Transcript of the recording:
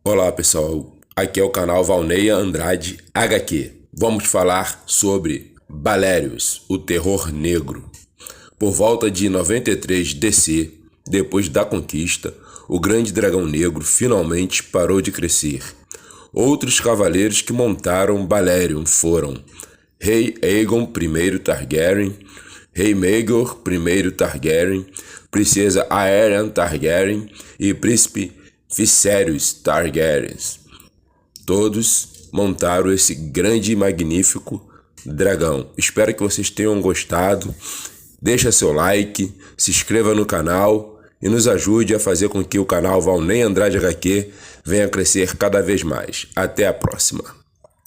Olá pessoal, aqui é o canal Valneia Andrade HQ. Vamos falar sobre Balerius, o terror negro. Por volta de 93 DC, depois da conquista, o grande dragão negro finalmente parou de crescer. Outros cavaleiros que montaram Balerion foram Rei Aegon I Targaryen, Rei Maegor I Targaryen, Princesa Aerion Targaryen e Príncipe Viserys Targaryen. Todos montaram esse grande e magnífico dragão. Espero que vocês tenham gostado. Deixa seu like, se inscreva no canal e nos ajude a fazer com que o canal Valneia Andrade HQ venha crescer cada vez mais. Até a próxima.